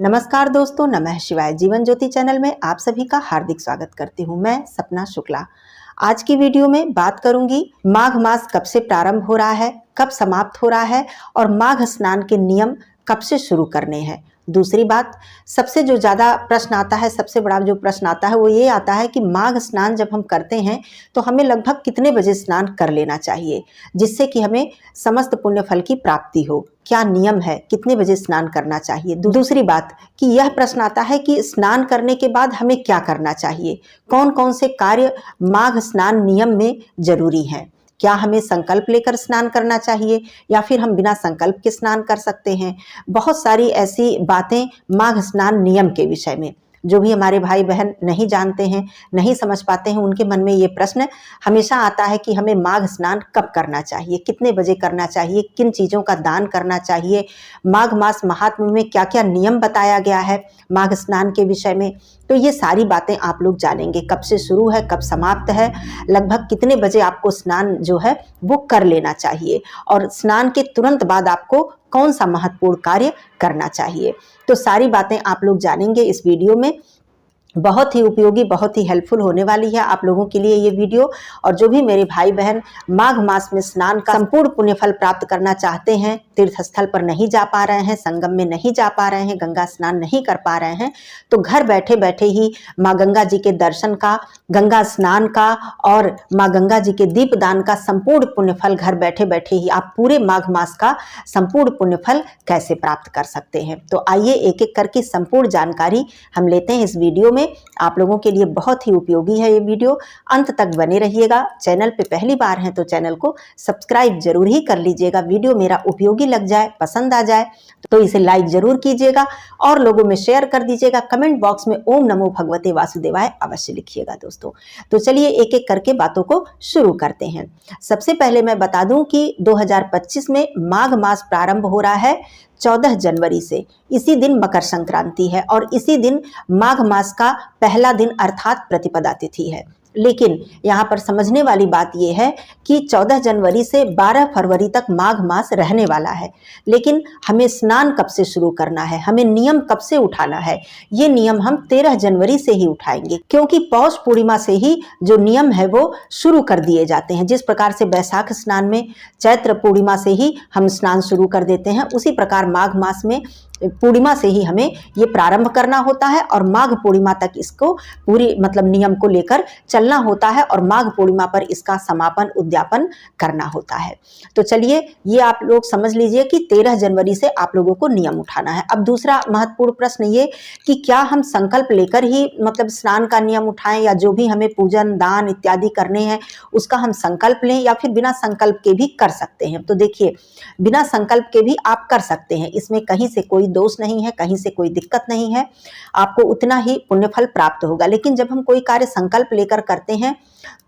नमस्कार दोस्तों, नमः शिवाय। जीवन ज्योति चैनल में आप सभी का हार्दिक स्वागत करती हूँ। मैं सपना शुक्ला। आज की वीडियो में बात करूंगी माघ मास कब से प्रारंभ हो रहा है, कब समाप्त हो रहा है और माघ स्नान के नियम कब से शुरू करने हैं। दूसरी बात, सबसे जो ज़्यादा प्रश्न आता है, सबसे बड़ा जो प्रश्न आता है वो ये आता है कि माघ स्नान जब हम करते हैं तो हमें लगभग कितने बजे स्नान कर लेना चाहिए जिससे कि हमें समस्त पुण्य फल की प्राप्ति हो। क्या नियम है, कितने बजे स्नान करना चाहिए। दूसरी बात कि यह प्रश्न आता है कि स्नान करने के बाद हमें क्या करना चाहिए, कौन कौन से कार्य माघ स्नान नियम में जरूरी हैं। क्या हमें संकल्प लेकर स्नान करना चाहिए या फिर हम बिना संकल्प के स्नान कर सकते हैं। बहुत सारी ऐसी बातें माघ स्नान नियम के विषय में जो भी हमारे भाई बहन नहीं जानते हैं, नहीं समझ पाते हैं, उनके मन में ये प्रश्न हमेशा आता है कि हमें माघ स्नान कब करना चाहिए, कितने बजे करना चाहिए, किन चीज़ों का दान करना चाहिए, माघ मास महात्म्य में क्या क्या नियम बताया गया है माघ स्नान के विषय में। तो ये सारी बातें आप लोग जानेंगे, कब से शुरू है, कब समाप्त है, लगभग कितने बजे आपको स्नान जो है वो कर लेना चाहिए और स्नान के तुरंत बाद आपको कौन सा महत्वपूर्ण कार्य करना चाहिए। तो सारी बातें आप लोग जानेंगे इस वीडियो में। बहुत ही उपयोगी, बहुत ही हेल्पफुल होने वाली है आप लोगों के लिए ये वीडियो। और जो भी मेरे भाई बहन माघ मास में स्नान का संपूर्ण पुण्य फल प्राप्त करना चाहते हैं, तीर्थ स्थल पर नहीं जा पा रहे हैं, संगम में नहीं जा पा रहे हैं, गंगा स्नान नहीं कर पा रहे हैं, तो घर बैठे बैठे ही माँ गंगा जी के दर्शन का, गंगा स्नान का और माँ गंगा जी के दीपदान का संपूर्ण पुण्य फल घर बैठे बैठे ही आप पूरे माघ मास का संपूर्ण पुण्य फल कैसे प्राप्त कर सकते हैं। तो आइए एक एक करके संपूर्ण जानकारी हम लेते हैं इस वीडियो में। आप लोगों के लिए बहुत ही उपयोगी है ये वीडियो, अंत तक बने रहिएगा। चैनल पे पहली बार हैं तो चैनल को सब्सक्राइब जरूर ही कर लीजिएगा। वीडियो मेरा उपयोगी लग जाए, पसंद आ जाए तो इसे लाइक जरूर कीजिएगा और लोगों में शेयर कर दीजिएगा। कमेंट बॉक्स में ओम नमो भगवते वासुदेवाय अवश्य लिखिएगा दोस्तों। तो चलिए एक एक करके बातों को शुरू करते हैं। सबसे पहले मैं बता दूं कि 2025 में माघ मास प्रारंभ हो रहा है 14 जनवरी से। इसी दिन मकर संक्रांति है और इसी दिन माघ मास का पहला दिन अर्थात प्रतिपदा तिथि है। लेकिन यहाँ पर समझने वाली बात यह है कि 14 जनवरी से 12 फरवरी तक माघ मास रहने वाला है। लेकिन हमें स्नान कब से शुरू करना है, हमें नियम कब से उठाना है, ये नियम हम 13 जनवरी से ही उठाएंगे, क्योंकि पौष पूर्णिमा से ही जो नियम है वो शुरू कर दिए जाते हैं। जिस प्रकार से बैसाख स्नान में चैत्र पूर्णिमा से ही हम स्नान शुरू कर देते हैं, उसी प्रकार माघ मास में पूर्णिमा से ही हमें ये प्रारंभ करना होता है और माघ पूर्णिमा तक इसको पूरी नियम को लेकर चलना होता है और माघ पूर्णिमा पर इसका समापन उद्यापन करना होता है। तो चलिए ये आप लोग समझ लीजिए कि 13 जनवरी से आप लोगों को नियम उठाना है। अब दूसरा महत्वपूर्ण प्रश्न ये कि क्या हम संकल्प लेकर ही स्नान का नियम उठाएं या जो भी हमें पूजन दान इत्यादि करने हैं उसका हम संकल्प लें या फिर बिना संकल्प के भी कर सकते हैं। तो देखिए, बिना संकल्प के भी आप कर सकते हैं, इसमें कहीं से कोई दोष नहीं है, कहीं से कोई दिक्कत नहीं है, आपको उतना ही पुण्यफल प्राप्त होगा। लेकिन जब हम कोई कार्य संकल्प लेकर करते हैं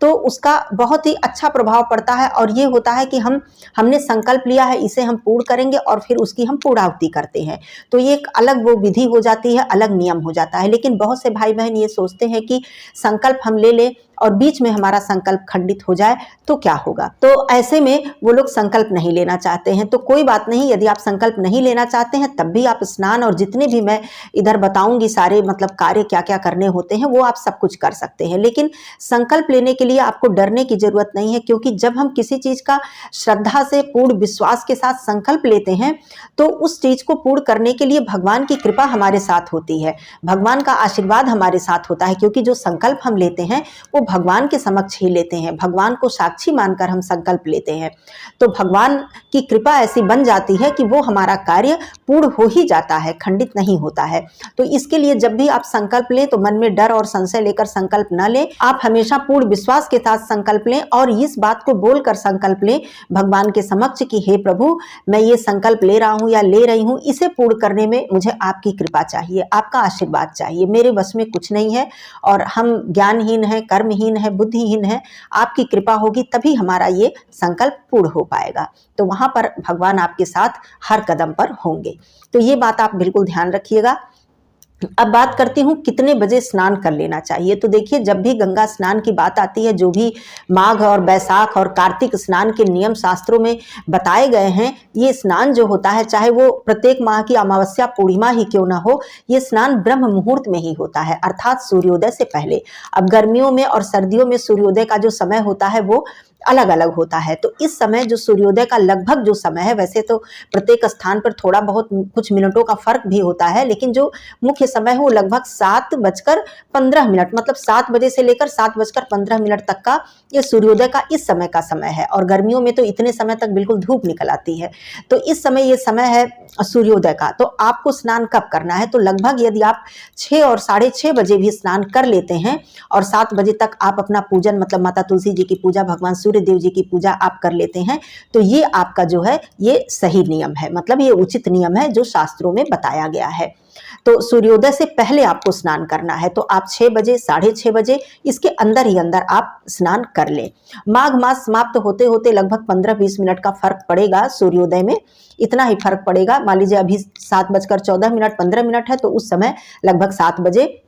तो उसका बहुत ही अच्छा प्रभाव पड़ता है और ये होता है कि हमने संकल्प लिया है, इसे हम पूर्ण करेंगे और फिर उसकी हम पूर्णाहुति करते हैं। तो ये एक अलग वो विधि हो जाती है, अलग नियम हो जाता है। लेकिन बहुत से भाई बहन ये सोचते हैं कि संकल्प हम ले लें और बीच में हमारा संकल्प खंडित हो जाए तो क्या होगा। तो ऐसे में वो लोग संकल्प नहीं लेना चाहते हैं। तो कोई बात नहीं, यदि आप संकल्प नहीं लेना चाहते हैं तब भी आप स्नान और जितने भी मैं इधर बताऊंगी सारे कार्य क्या क्या करने होते हैं वो आप सब कुछ कर सकते हैं। लेकिन संकल्प लेने के लिए आपको डरने की जरूरत नहीं है, क्योंकि जब हम किसी चीज का श्रद्धा से पूर्ण विश्वास के साथ संकल्प लेते हैं तो उस चीज को पूर्ण करने के लिए भगवान की कृपा हमारे साथ होती है, भगवान का आशीर्वाद हमारे साथ होता है। क्योंकि जो संकल्प हम लेते हैं वो भगवान के समक्ष ही लेते हैं, भगवान को साक्षी मानकर हम संकल्प लेते हैं। तो भगवान की कृपा ऐसी बन जाती है कि वो हमारा कार्य पूर्ण हो ही जाता है, खंडित नहीं होता है। तो इसके लिए जब भी आप संकल्प लें तो मन में डर और संशय लेकर संकल्प न लें, आप हमेशा पूर्ण विश्वास के साथ संकल्प लें और इस बात को बोलकर संकल्प लें भगवान के समक्ष कि हे प्रभु, मैं ये संकल्प ले रहा हूं या ले रही हूं, इसे पूर्ण करने में मुझे आपकी कृपा चाहिए, आपका आशीर्वाद चाहिए, मेरे वश में कुछ नहीं है और हम ज्ञानहीन हैं, कर्महीन है, बुद्धिहीन है, आपकी कृपा होगी तभी हमारा ये संकल्प पूर्ण हो पाएगा। तो वहां पर भगवान आपके साथ हर कदम पर होंगे। तो ये बात आप बिल्कुल ध्यान रखिएगा। अब बात करती हूँ कितने बजे स्नान कर लेना चाहिए। तो देखिए, जब भी गंगा स्नान की बात आती है, जो भी माघ और बैसाख और कार्तिक स्नान के नियम शास्त्रों में बताए गए हैं, ये स्नान जो होता है, चाहे वो प्रत्येक माह की अमावस्या पूर्णिमा ही क्यों ना हो, ये स्नान ब्रह्म मुहूर्त में ही होता है, अर्थात सूर्योदय से पहले। अब गर्मियों में और सर्दियों में सूर्योदय का जो समय होता है वो अलग अलग होता है। तो इस समय जो सूर्योदय का लगभग जो समय है, वैसे तो प्रत्येक स्थान पर थोड़ा बहुत कुछ मिनटों का फर्क भी होता है, लेकिन जो मुख्य समय है वो लगभग 7:15, मतलब 7 बजे से लेकर 7:15 तक का ये सूर्योदय का इस समय का समय है। और गर्मियों में तो इतने समय तक बिल्कुल धूप निकल आती है। तो इस समय ये समय है सूर्योदय का। तो आपको स्नान कब करना है? तो लगभग यदि आप 6 और 6:30 बजे भी स्नान कर लेते हैं और 7 बजे तक आप अपना पूजन, मतलब माता तुलसी जी की पूजा, भगवान सूर्य देव जी की पूजा आप कर लेते हैं, तो ये आपका जो है ये सही नियम है, मतलब ये उचित नियम है जो शास्त्रों में बताया गया है। तो सूर्योदय से पहले आपको स्नान करना है, तो आप 6 बजे, 6:30 बजे इसके अंदर ही अंदर आप स्नान कर लें। माघ मास समाप्त होते होते लगभग 15-20 मिनट का फर्क पड़ेगा सूर्योदय में, इतना ही फर्क पड़ेगा। मान लीजिए अभी 7:14 15 मिनट है, तो उस समय लगभग 7 बजे,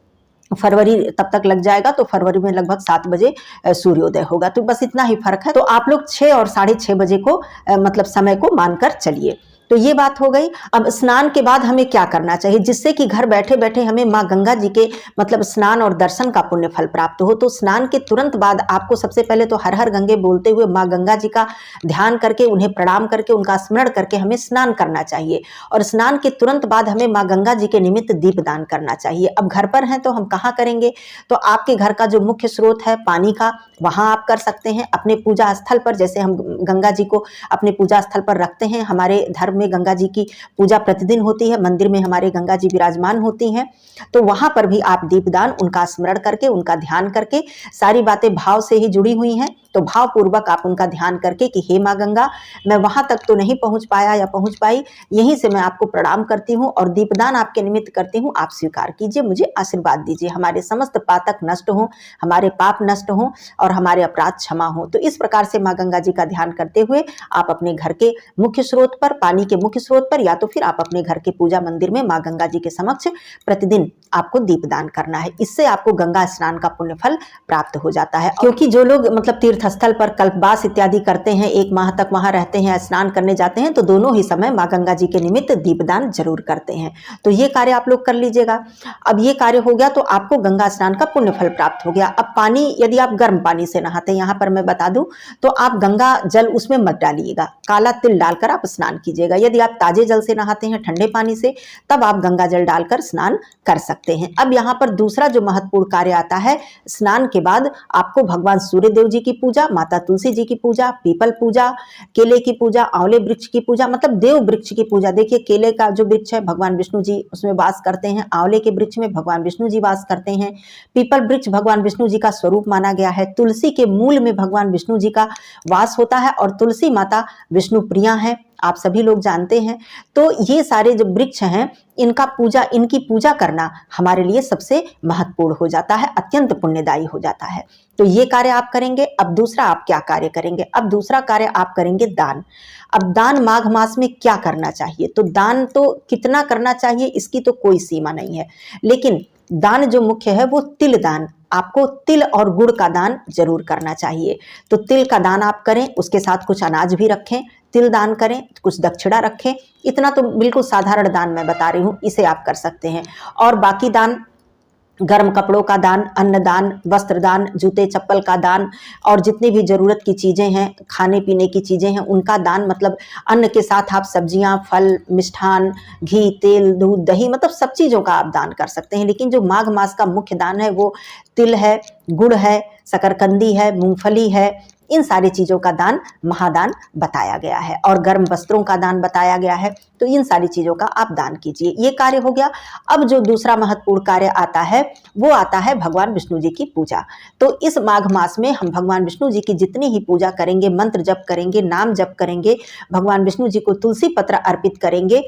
फरवरी तब तक लग जाएगा, तो फरवरी में लगभग 7 बजे सूर्योदय होगा। तो बस इतना ही फर्क है। तो आप लोग 6 और 6:30 बजे को मतलब समय को मानकर चलिए। तो ये बात हो गई। अब स्नान के बाद हमें क्या करना चाहिए जिससे कि घर बैठे बैठे हमें माँ गंगा जी के मतलब स्नान और दर्शन का पुण्य फल प्राप्त हो। तो स्नान के तुरंत बाद आपको सबसे पहले तो हर हर गंगे बोलते हुए माँ गंगा जी का ध्यान करके, उन्हें प्रणाम करके, उनका स्मरण करके हमें स्नान करना चाहिए। और स्नान के तुरंत बाद हमें माँ गंगा जी के निमित्त दीपदान करना चाहिए। अब घर पर हैं तो हम कहाँ करेंगे? तो आपके घर का जो मुख्य स्रोत है पानी का, वहां आप कर सकते हैं। अपने पूजा स्थल पर, जैसे हम गंगा जी को अपने पूजा स्थल पर रखते हैं, हमारे धर्म में गंगा जी की पूजा प्रतिदिन होती है, मंदिर में हमारे गंगा जी विराजमान होती हैं, तो वहां पर भी आप दीपदान, उनका स्मरण करके, उनका ध्यान करके, सारी बातें भाव से ही जुड़ी हुई हैं, तो भाव पूर्वक आप उनका ध्यान करके कि हे माँ गंगा, मैं वहां तक तो नहीं पहुंच पाया या पहुंच पाई, यहीं से मैं आपको प्रणाम करती हूँ और दीपदान आपके निमित्त करती हूँ, आप स्वीकार कीजिए, मुझे आशीर्वाद दीजिए, हमारे समस्त पातक नष्ट हों, हमारे पाप नष्ट हों और हमारे अपराध क्षमा हो। तो इस प्रकार से माँ गंगा जी का ध्यान करते हुए आप अपने घर के मुख्य स्रोत पर, पानी के मुख्य स्रोत पर, या तो फिर आप अपने घर के पूजा मंदिर में माँ गंगा जी के समक्ष प्रतिदिन आपको दीपदान करना है। इससे आपको गंगा स्नान का पुण्य फल प्राप्त हो जाता है। क्योंकि जो लोग मतलब तीर्थ स्थल पर कल्पवास इत्यादि करते हैं, 1 माह तक वहां रहते हैं, स्नान करने जाते हैं, तो दोनों ही समय माँ गंगा जी के निमित्त दीपदान जरूर करते हैं। तो ये कार्य आप लोग कर लीजिएगा। अब ये कार्य हो गया तो आपको गंगा स्नान का पुण्य फल प्राप्त हो गया। अब पानी, यदि आप गर्म पानी से नहाते हैं, यहाँ पर मैं बता दूं, तो आप गंगा जल उसमें मत डालिएगा, काला तिल डालकर आप स्नान कीजिएगा। यदि आप ताजे जल से नहाते हैं, ठंडे पानी से, तब आप गंगा जल डालकर स्नान कर सकते हैं। अब यहाँ पर दूसरा जो महत्वपूर्ण कार्य आता है, स्नान के बाद आपको भगवान सूर्य देव जी की पूजा, माता तुलसी जी की पूजा, पीपल पूजा, केले की पूजा, आंवले वृक्ष की पूजा, मतलब देव वृक्ष की पूजा। देखिए, केले का जो वृक्ष है भगवान विष्णु जी उसमें वास करते हैं, आंवले के वृक्ष में भगवान विष्णु जी वास करते हैं, पीपल वृक्ष भगवान विष्णु जी का स्वरूप माना गया है, तुलसी के मूल में भगवान विष्णु जी का वास होता है और तुलसी माता विष्णु प्रिया है, आप सभी लोग जानते हैं। तो ये सारे जो वृक्ष हैं, इनकी पूजा करना हमारे लिए सबसे महत्वपूर्ण हो जाता है, अत्यंत पुण्यदायी हो जाता है। तो ये कार्य आप करेंगे। अब दूसरा आप क्या कार्य करेंगे? अब दूसरा कार्य आप करेंगे दान। अब दान माघ मास में क्या करना चाहिए? तो दान तो कितना करना चाहिए इसकी तो कोई सीमा नहीं है, लेकिन दान जो मुख्य है वो तिल दान, आपको तिल और गुड़ का दान जरूर करना चाहिए। तो तिल का दान आप करें, उसके साथ कुछ अनाज भी रखें, तिल दान करें, कुछ दक्षिणा रखें। इतना तो बिल्कुल साधारण दान मैं बता रही हूँ, इसे आप कर सकते हैं। और बाकी दान, गर्म कपड़ों का दान, अन्न दान, वस्त्र दान, जूते चप्पल का दान, और जितनी भी जरूरत की चीजें हैं, खाने पीने की चीजें हैं, उनका दान, मतलब अन्न के साथ आप सब्जियां, फल, मिष्ठान, घी, तेल, दूध, दही, मतलब सब चीजों का आप दान कर सकते हैं। लेकिन जो माघ मास का मुख्य दान है वो तिल है, गुड़ है, शकरकंदी है, मूंगफली है, इन सारी चीजों का दान महादान बताया गया है, और गर्म वस्त्रों का दान बताया गया है। तो इन सारी चीजों का आप दान कीजिए। ये कार्य हो गया। अब जो दूसरा महत्वपूर्ण कार्य आता है वो आता है भगवान विष्णु जी की पूजा। तो इस माघ मास में हम भगवान विष्णु जी की जितनी ही पूजा करेंगे, मंत्र जप करेंगे, नाम जप करेंगे, भगवान विष्णु जी को तुलसी पत्र अर्पित करेंगे,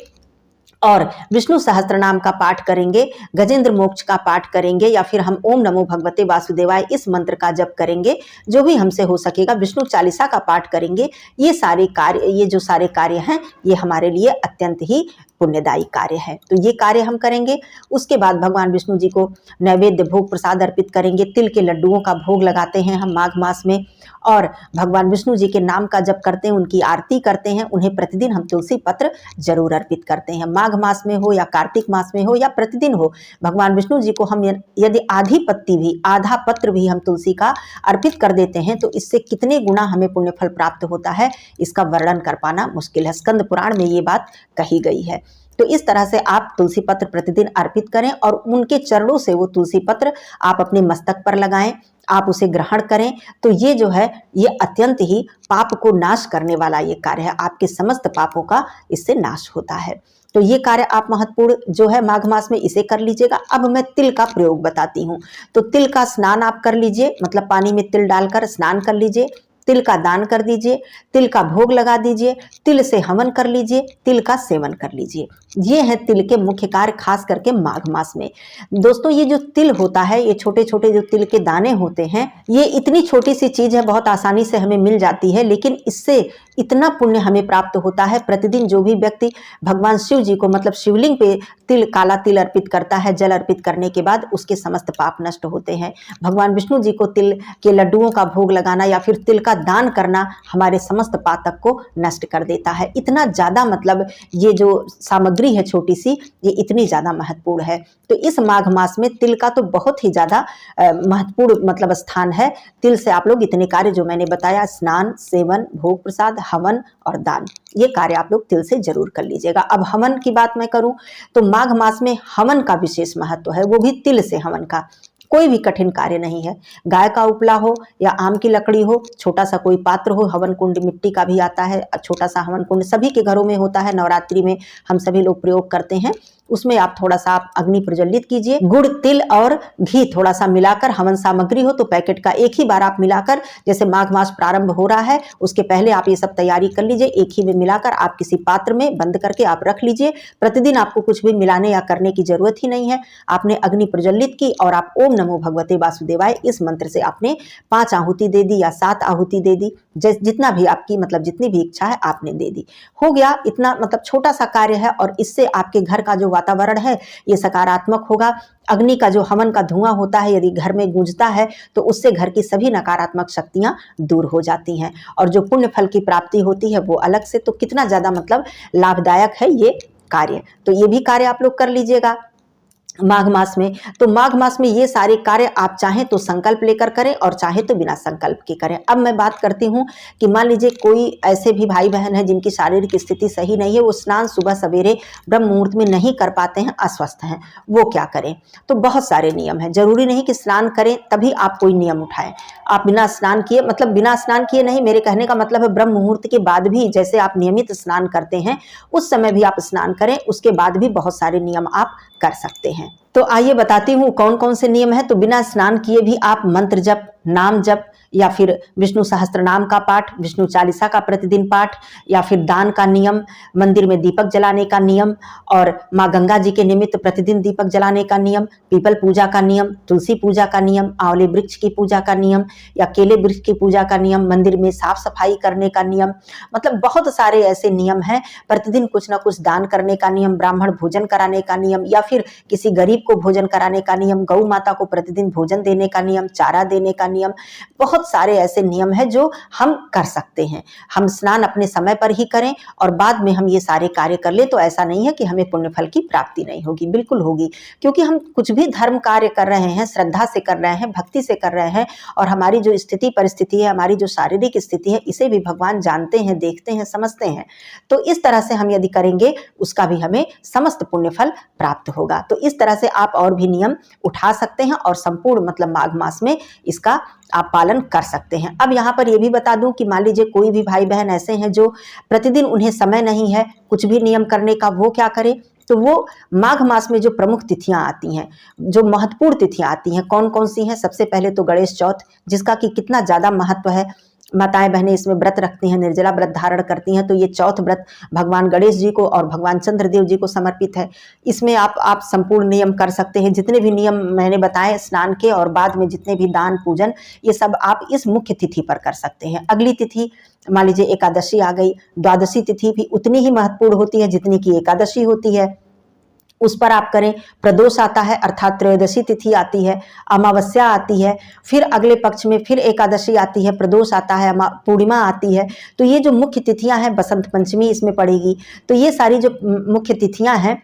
और विष्णु सहस्त्र नाम का पाठ करेंगे, गजेंद्र मोक्ष का पाठ करेंगे, या फिर हम ओम नमो भगवते वासुदेवाय इस मंत्र का जप करेंगे, जो भी हमसे हो सकेगा, विष्णु चालीसा का पाठ करेंगे। ये जो सारे कार्य हैं, ये हमारे लिए अत्यंत ही पुण्यदायी कार्य है। तो ये कार्य हम करेंगे। उसके बाद भगवान विष्णु जी को नैवेद्य भोग प्रसाद अर्पित करेंगे। तिल के लड्डुओं का भोग लगाते हैं हम माघ मास में, और भगवान विष्णु जी के नाम का जप करते हैं, उनकी आरती करते हैं। उन्हें प्रतिदिन हम तुलसी पत्र जरूर अर्पित करते हैं। माघ मास में हो या कार्तिक मास में हो या प्रतिदिन हो, भगवान विष्णु जी को हम यदि आधा पत्र भी हम तुलसी का अर्पित कर देते हैं, तो इससे कितने गुना हमें पुण्य फल प्राप्त होता है, इसका वर्णन कर पाना मुश्किल है। स्कंद पुराण में ये बात कही गई है। तो इस तरह से आप तुलसी पत्र प्रतिदिन अर्पित करें, और उनके चरणों से वो तुलसी पत्र आप अपने मस्तक पर लगाएं, आप उसे ग्रहण करें। तो ये जो है, ये अत्यंत ही पाप को नाश करने वाला ये कार्य है। आपके समस्त पापों का इससे नाश होता है। तो ये कार्य आप महत्वपूर्ण जो है माघ मास में इसे कर लीजिएगा। अब मैं तिल का प्रयोग बताती हूँ। तो तिल का स्नान आप कर लीजिए, मतलब पानी में तिल डालकर स्नान कर लीजिए। तिल का दान कर दीजिए, तिल का भोग लगा दीजिए, तिल से हवन कर लीजिए, तिल का सेवन कर लीजिए। ये है तिल के मुख्य कार्य, खास करके माघ मास में। दोस्तों, ये जो तिल होता है, ये छोटे छोटे जो तिल के दाने होते हैं, ये इतनी छोटी सी चीज है, बहुत आसानी से हमें मिल जाती है, लेकिन इससे इतना पुण्य हमें प्राप्त होता है। प्रतिदिन जो भी व्यक्ति भगवान शिव जी को, मतलब शिवलिंग पे काला तिल अर्पित करता है, जल अर्पित करने के बाद उसके समस्त पाप नष्ट होते हैं। भगवान विष्णु जी को तिल के लड्डुओं का भोग लगाना या फिर तिल का दान करना हमारे समस्त पातक को नष्ट कर देता है। इतना ज्यादा, मतलब ये जो सामग्री है छोटी सी, ये इतनी ज्यादा महत्वपूर्ण है। तो इस माघ मास में तिल का तो बहुत ही ज्यादा महत्वपूर्ण मतलब स्थान है। तिल से आप लोग इतने कार्य जो मैंने बताया, स्नान, सेवन, भोग प्रसाद, हवन और दान, ये कार्य आप लोग तिल से जरूर कर लीजिएगा। अब हवन की बात मैं करूं तो माघ मास में हवन का विशेष महत्व है, वो भी तिल से हवन का। कोई भी कठिन कार्य नहीं है। गाय का उपला हो या आम की लकड़ी हो, छोटा सा कोई पात्र हो, हवन कुंड मिट्टी का भी आता है, छोटा सा हवन कुंड सभी के घरों में होता है। नवरात्रि में हम सभी लोग प्रयोग करते हैं। उसमें आप थोड़ा सा आप अग्नि प्रज्वलित कीजिए। गुड़, तिल और घी थोड़ा सा मिलाकर, हवन सामग्री हो तो पैकेट का एक ही बार आप मिलाकर, जैसे माघ मास प्रारंभ हो रहा है उसके पहले आप ये सब तैयारी कर लीजिए। एक ही में मिलाकर आप किसी पात्र में बंद करके आप रख लीजिए। प्रतिदिन आपको कुछ भी मिलाने या करने की जरूरत ही नहीं है। आपने अग्नि प्रज्वलित की और आप ओम नमो भगवते वासुदेवाय इस मंत्र से आपने 5 आहुति दे दी या 7 आहुति दे दी, जितना भी आपकी मतलब जितनी भी इच्छा है आपने दे दी। हो गया। इतना मतलब छोटा सा कार्य है, और इससे आपके घर का जो वातावरण है ये सकारात्मक होगा। अग्नि का जो हवन का धुआं होता है, यदि घर में गूंजता है तो उससे घर की सभी नकारात्मक शक्तियां दूर हो जाती हैं, और जो पुण्य फल की प्राप्ति होती है वो अलग से। तो कितना ज्यादा मतलब लाभदायक है ये कार्य। तो ये भी कार्य आप लोग कर लीजिएगा माघ मास में। तो माघ मास में ये सारे कार्य आप चाहें तो संकल्प लेकर करें और चाहे तो बिना संकल्प के करें। अब मैं बात करती हूँ कि मान लीजिए कोई ऐसे भी भाई बहन है जिनकी शारीरिक स्थिति सही नहीं है, वो स्नान सुबह सवेरे ब्रह्म मुहूर्त में नहीं कर पाते हैं, अस्वस्थ हैं, वो क्या करें? तो बहुत सारे नियम हैं। जरूरी नहीं कि स्नान करें तभी आप कोई नियम उठाएं। आप बिना स्नान किए, मतलब बिना स्नान किए नहीं, मेरे कहने का मतलब है ब्रह्म मुहूर्त के बाद भी, जैसे आप नियमित स्नान करते हैं उस समय भी आप स्नान करें, उसके बाद भी बहुत सारे नियम आप कर सकते हैं। तो आइए बताती हूँ कौन कौन से नियम है। तो बिना स्नान किए भी आप मंत्र जप, नाम जप, या फिर विष्णु सहस्त्र नाम का पाठ, विष्णु चालीसा का प्रतिदिन पाठ, या फिर दान का नियम, मंदिर में दीपक जलाने का नियम, और माँ गंगा जी के निमित्त प्रतिदिन दीपक जलाने का नियम, पीपल पूजा का नियम, तुलसी पूजा का नियम, आंवले वृक्ष की पूजा का नियम या केले वृक्ष की पूजा का नियम, मंदिर में साफ सफाई करने का नियम, मतलब बहुत सारे ऐसे नियम हैं। प्रतिदिन कुछ ना कुछ दान करने का नियम, ब्राह्मण भोजन कराने का नियम, या फिर किसी गरीब को भोजन कराने का नियम, गौ माता को प्रतिदिन भोजन देने का नियम, चारा देने का नियम। बहुत सारे ऐसे नियम हैं जो हम कर सकते हैं। हम स्नान अपने समय पर ही करें और बाद में हम ये सारे कार्य कर ले, तो ऐसा नहीं है कि हमें पुण्य फल की प्राप्ति नहीं होगी, बिल्कुल होगी। क्योंकि हम कुछ भी धर्म कार्य कर रहे हैं, श्रद्धा से कर रहे हैं, भक्ति से कर रहे हैं, और हमारी जो स्थिति परिस्थिति है, हमारी जो शारीरिक स्थिति है, इसे भी भगवान जानते हैं, देखते हैं, समझते हैं। तो इस तरह से हम यदि करेंगे उसका भी हमें समस्त पुण्य फल प्राप्त होगा। तो इस तरह से आप और भी नियम उठा सकते हैं और संपूर्ण मतलब माघ मास में इसका आप पालन कर सकते हैं। अब यहाँ पर यह भी बता दूं कि मान लीजिए कोई भी भाई बहन ऐसे हैं जो प्रतिदिन उन्हें समय नहीं है कुछ भी नियम करने का, वो क्या करें? तो वो माघ मास में जो प्रमुख तिथियां आती हैं, जो महत्वपूर्ण तिथियां आती हैं, कौन कौन सी हैं? सबसे पहले तो गणेश चौथ, जिसका कि कितना ज्यादा महत्व है। माताएं बहनें इसमें व्रत रखती हैं, निर्जला व्रत धारण करती हैं, तो ये चौथ व्रत भगवान गणेश जी को और भगवान चंद्रदेव जी को समर्पित है। इसमें आप संपूर्ण नियम कर सकते हैं, जितने भी नियम मैंने बताए स्नान के और बाद में जितने भी दान पूजन, ये सब आप इस मुख्य तिथि पर कर सकते हैं। अगली तिथि मान लीजिए एकादशी आ गई, द्वादशी तिथि भी उतनी ही महत्वपूर्ण होती है जितनी की एकादशी होती है, उस पर आप करें। प्रदोष आता है अर्थात त्रयोदशी तिथि आती है, अमावस्या आती है, फिर अगले पक्ष में फिर एकादशी आती है, प्रदोष आता है, पूर्णिमा आती है। तो ये जो मुख्य तिथियां हैं, बसंत पंचमी इसमें पड़ेगी। तो ये सारी जो मुख्य तिथियां हैं,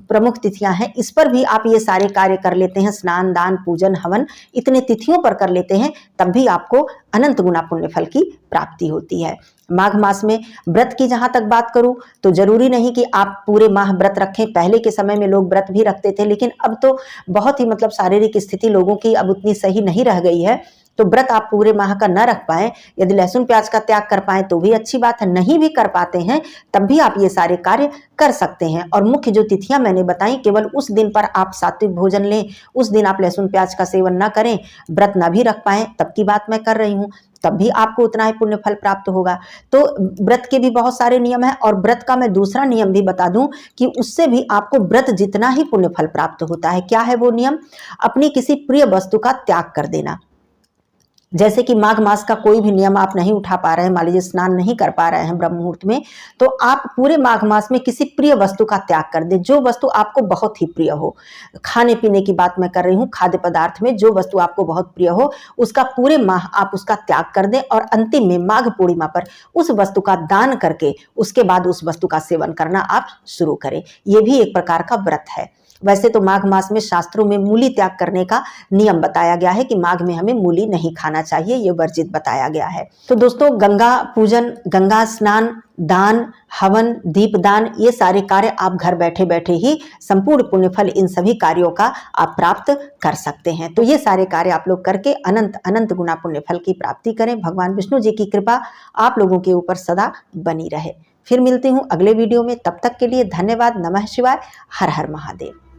प्रमुख तिथियां हैं, इस पर भी आप ये सारे कार्य कर लेते हैं, स्नान दान पूजन हवन इतने तिथियों पर कर लेते हैं, तब भी आपको अनंत गुना पुण्य फल की प्राप्ति होती है। माघ मास में व्रत की जहां तक बात करूं तो जरूरी नहीं कि आप पूरे माह व्रत रखें। पहले के समय में लोग व्रत भी रखते थे, लेकिन अब तो बहुत ही मतलब शारीरिक स्थिति लोगों की अब उतनी सही नहीं रह गई है, तो व्रत आप पूरे माह का न रख पाए, यदि लहसुन प्याज का त्याग कर पाए तो भी अच्छी बात है, नहीं भी कर पाते हैं तब भी आप ये सारे कार्य कर सकते हैं। और मुख्य जो तिथियां मैंने बताई, केवल उस दिन पर आप सात्विक भोजन लें, उस दिन आप लहसुन प्याज का सेवन न करें, व्रत न भी रख पाए, तब की बात मैं कर रही हूँ, तब भी आपको उतना ही पुण्य फल प्राप्त होगा। तो व्रत के भी बहुत सारे नियम हैं, और व्रत का मैं दूसरा नियम भी बता दूं कि उससे भी आपको व्रत जितना ही पुण्य फल प्राप्त होता है। क्या है वो नियम? अपनी किसी प्रिय वस्तु का त्याग कर देना। जैसे कि माघ मास का कोई भी नियम आप नहीं उठा पा रहे हैं, मान लीजिए स्नान नहीं कर पा रहे हैं ब्रह्म मुहूर्त में, तो आप पूरे माघ मास में किसी प्रिय वस्तु का त्याग कर दें, जो वस्तु आपको बहुत ही प्रिय हो। खाने पीने की बात मैं कर रही हूँ, खाद्य पदार्थ में जो वस्तु आपको बहुत प्रिय हो, उसका पूरे माह आप उसका त्याग कर दें, और अंतिम में माघ पूर्णिमा पर उस वस्तु का दान करके उसके बाद उस वस्तु का सेवन करना आप शुरू करें। ये भी एक प्रकार का व्रत है। वैसे तो माघ मास में शास्त्रों में मूली त्याग करने का नियम बताया गया है कि माघ में हमें मूली नहीं खाना चाहिए, ये वर्जित बताया गया है। तो दोस्तों, गंगा पूजन, गंगा स्नान, दान, हवन, दीपदान, ये सारे कार्य आप घर बैठे बैठे ही संपूर्ण पुण्य फल इन सभी कार्यों का आप प्राप्त कर सकते हैं। तो ये सारे कार्य आप लोग करके अनंत अनंत गुना पुण्य फल की प्राप्ति करें। भगवान विष्णु जी की कृपा आप लोगों के ऊपर सदा बनी रहे। फिर मिलती हूँ अगले वीडियो में, तब तक के लिए धन्यवाद। नमः शिवाय। हर हर महादेव।